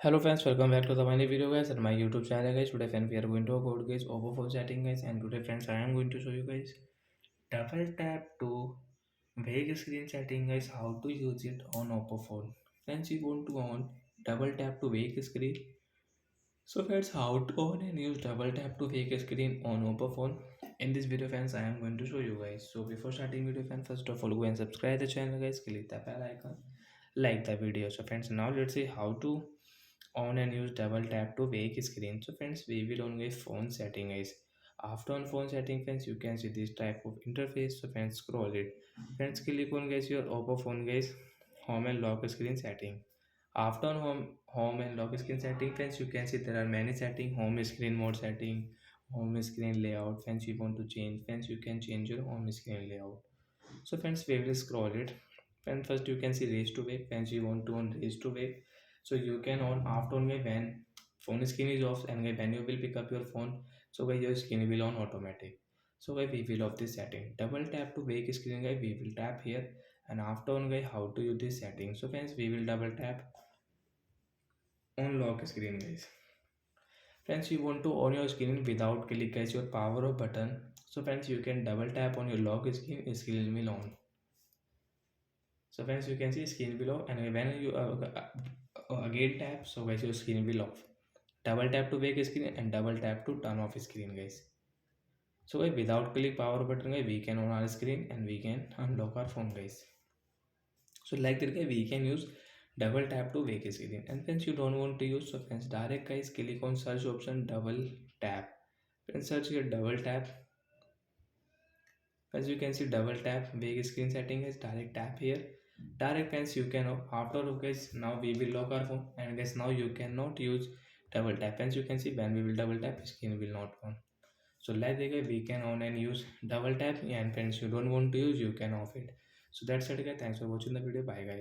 Hello friends, welcome back to the mini video guys and my YouTube channel guys. Today friends we are going to about guys oppo phone setting guys, and today friends I am going to show you guys double tap to big screen setting guys, how to use it on oppo phone. Friends, you want to on double tap to wake screen. So friends, how to on and use double tap to wake screen on oppo phone. In this video friends I am going to show you guys. So before starting video friends, first of all go and subscribe the channel guys, click the bell icon, like the video. So friends, now let's see how to on and use double tap to wake screen. So friends, we will on guys phone setting guys. After on phone setting friends, you can see this type of interface. So friends, scroll it. Friends, click on guys your oppo phone guys, home and lock screen setting. After on home and lock screen setting friends, you can see there are many setting: home screen mode setting, home screen layout. Friends, you want to change friends, you can change your home screen layout. So friends, we will scroll it. And first you can see raise to wake. Friends, you want to on raise to wake. So you can on after on when phone screen is off, and when you will pick up your phone, so guys your screen will on automatic. So guys we will off this setting. Double tap to wake screen guys, we will tap here, and after on guys how to use this setting. So friends, we will double tap on lock screen guys. Friends, you want to on your screen without click guys your power of button. So friends, you can double tap on your lock screen will on. So friends, you can see screen below, and when you again tap, so guys your screen will off. Double tap to wake screen and double tap to turn off screen guys. So guys, without click power button guys, we can on our screen and we can unlock our phone guys. So like that guys, we can use double tap to wake screen. And friends, you don't want to use, so friends, direct guys click on search option, double tap. Friends, search here double tap. As you can see double tap wake screen setting is direct tap here. Direct friends, you can after guys now we will lock our phone, and guys now you cannot use double tap. As you can see when we will double tap, screen will not on. So like that we can on and use double tap, and friends you don't want to use, you can off it. So that's it guys, thanks for watching the video, bye guys.